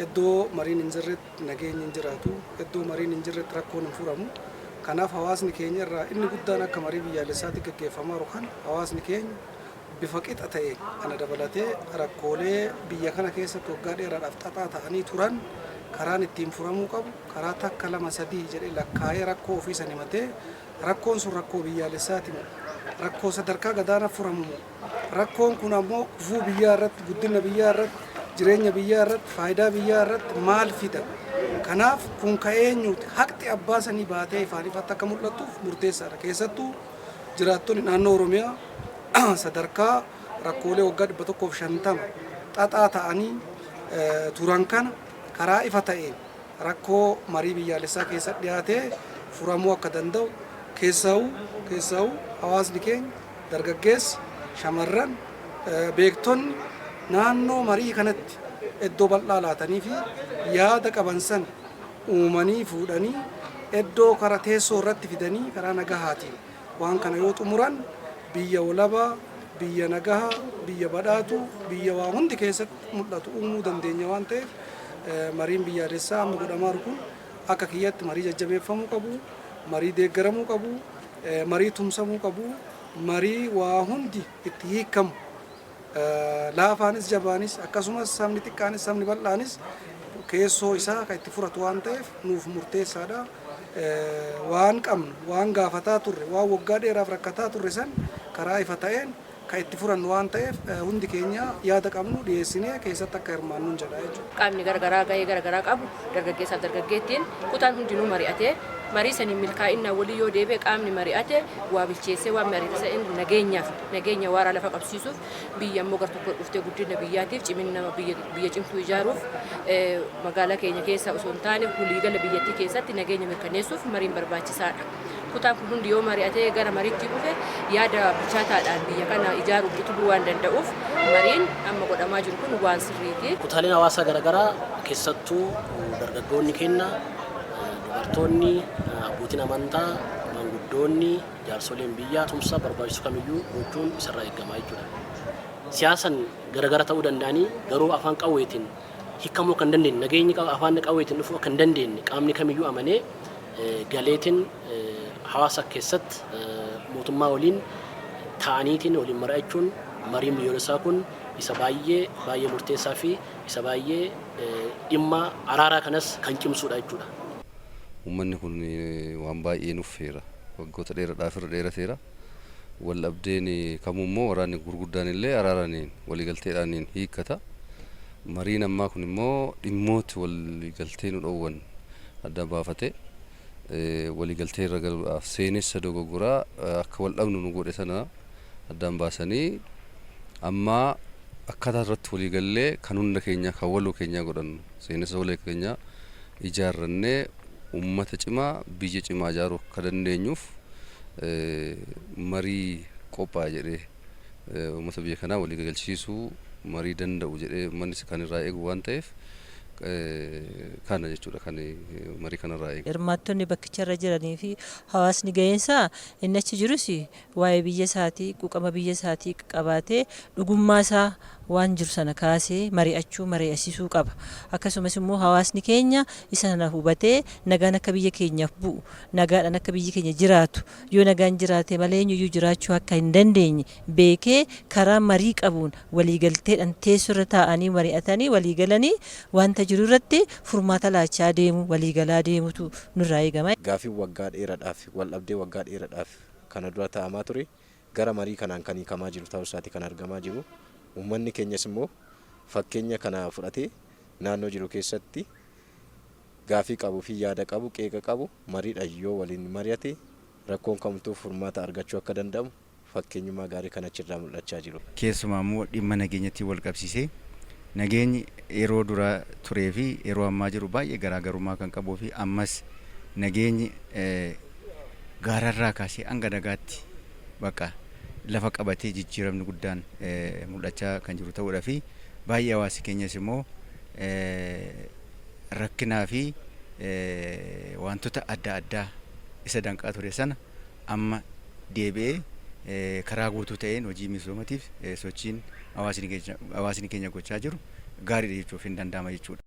iddoo mariin hin jirretti nageenyi hin jiraatu, iddoo mariin hin jirretti rakkoon hin furamu. Kanaaf hawaasni keenya irraa inni guddaan akka marii biyyaalessaatti gaggeeffamaa jiru kan hawaasni keenya bifa qixa ta'een ana dabalatee rakkoolee biyya kana keessatti waggaa dheeraadhaaf xaxaa ta'anii turan karaan ittiin furamuu qabu karaa takka lama sadii jedhee lakkaa'ee rakkoo ofii san himatee rakkoon sun rakkoo biyyaalessaati rakkoo sadarkaa gadaanaa furamu rakkoon kun ammoo gufuu biyyaa irratti guddina biyyaa irratti jireenya biyyaa irratti faayidaa biyyaa irratti maal fida kanaaf kun ka'eenyuuti haqti abbaa sanii baatee ifaanifatti akka mul'atuuf murteessaadha keessattuu jiraattonni naannoo Oromiyaa sadarkaa rakkoolee waggaa 150 xaxaa ta'anii turan kana karaa ifa ta'een rakkoo marii biyyaalessaa keessatti dhiyaatee furamuu akka danda'u keessaa hawaasni keenya dargaggeessi shamarran beektonni naannoo marii kanatti iddoo bal'aa laatanii fi yaada qaban san uumanii fuudhanii iddoo karaa teessoo irratti fidanii karaa nagahaatiin waan kana yoo xumuran biyya walabaa biyya nagahaa biyya badhaatu biyya waa hundi keessatti mul'atu uumuu dandeenya waan ta'eef mariin biyyaalessaa amma godhamaa jiru kun akka kiyyatti marii jajjabeeffamuu qabu marii deeggaramuu qabu marii tumsamuu qabu marii waa hundi itti hiikamu laafaanis jabaanis akkasumas sabni xiqqaanis sabni bal'aanis keessoo isaa kan itti furatu waan ta'eef nuuf murteessaadha. Waan qabnu waan gaafataa turre waan waggaa dheeraaf rakkataa turre san karaa ifa ta'een kan itti furannu waan ta'eef hundi keenya yaada qabnu dhiyeessinee keessatti akka hirmaannu jedha jechuudha. Qaamni garagaraa gahee garagaraa qabu dargaggeessaaf dargaggeettiin kutaan hundinuu mari'atee marii saniin milkaa'inaa walii yoo deebi'e qaamni mari'ate waa bilcheessee waan mari'ate nageenya waaraa lafa qabsiisuuf biyya immoo gar tokko dhuftee guddina biyyaatiif cimina biyya cimtuu ijaaruuf magaalaa keenya keessa osoo hin taane waliigala biyyattii keessatti nageenya mirkaneessuuf mariin barbaachisaadha. Kutaan kun hundi yoo mari'atee gara mariitti dhufe yaada bilchaataadhaan biyya kana ijaaruuf utubuu waan danda'uuf mariin amma godhamaa jiru kun waan sirriiti. Kutaaleen hawaasaa garagaraa keessattuu dargaggoonni keenya dubartoonni abbootiin amantaa maanguddoonni jaarsoleen biyyaa tumsa barbaachisu kamiyyuu gochuun isarraa eegamaa jechuudha. Siyaasan garagara ta'uu danda'anii garuu afaan qawweetiin hiikamuu kan dandeenye nageenyi afaan qawweetiin dhufuu kan dandeenye qaamni kamiyyuu amanee galeetiin hawaasa keessatti mootummaa waliin ta'aniitiin waliin mari'achuun mariin biyyoolessaa kun isa baay'ee murteessaa fi isa baay'ee dhimma araaraa kanas kan cimsuudha jechuudha. Uummanni kun waan baay'ee nuffeera waggoota dheeraadhaaf irra dheerateera wal dhabdeen kamummoo waraanni gurguddaan illee araaraniin waliigalteedhaaniin hiikkata mariin ammaa kun immoo dhimmooti waliigaltee nu dhoowwan adda baafate waliigaltee irra galuudhaaf seenessa dogoggoraa akka wal dhabnu nu godhe sana addaan baasanii amma akkaataa irratti waliigallee kan hunda keenya kan waloo keenya godhan seenessa waloo keenya ijaarrannee ummata cimaa biyya cimaa ijaaruu akka dandeenyuuf marii qophaa jedhee ummata biyya kanaa walii galchiisuu marii danda'u jedhee uummanni kan irraa eegu waan ta'eef kana jechuudha kan marii kanarraa eegu. Hirmaattonni bakkicharra jiranii fi hawaasni ga'eensaa inni achi jirus waa'ee biyya isaatii quuqama biyya isaatii qabaatee dhugummaa isaa waan jiru sana kaasee mari'achiisuu qaba. Akkasumas immoo hawaasni keenya isa sana hubatee nagaan akka biyya keenyaaf bu'u nagaadhaan akka biyyi keenya jiraatu yoo nagaan jiraate malee eenyuyyuu jiraachuu akka hin dandeenye beekee karaa marii qabuun waliigalteedhaan teessoo irra taa'anii mari'atanii waliigalanii wanta jiru irratti furmaata laachaa deemu waliigalaa deemutu nurraa eegama. Gaafii waggaa dheeraadhaaf wal dhabdee waggaa dheeraadhaaf kana dura taa'amaa ture gara marii kanaan kan hiikamaa jiru ta'uu isaati kan argamaa jiru. Uummanni keenyas immoo fakkeenya kana fudhatee naannoo jiru keessatti gaafii qabuu fi yaada qabu qeeqa qabu mariidhaan yoo waliin mari'ate rakkoon kamtuu furmaata argachuu akka danda'amu fakkeenyummaa gaarii kan achirraa mul'achaa jiru. Keessumaa immoo dhimma nageenyatti wal qabsiisee nageenyi yeroo dura turee fi yeroo ammaa jiru baay'ee garaagarummaa kan qabuu fi ammas nageenyi gaararraa kaasee hanga nagaatti bakka lafa qabatee jijjiiramni guddaan mul'achaa kan jiru ta'uudha fi baay'ee hawaasi keenyas immoo rakkinaa fi wantoota adda addaa isa danqaa ture sana amma deebi'ee karaa guutuu ta'een hojii misoomatiif sochiin hawaasni keenya gochaa jiru gaariidha jechuuf hin danda'ama jechuudha.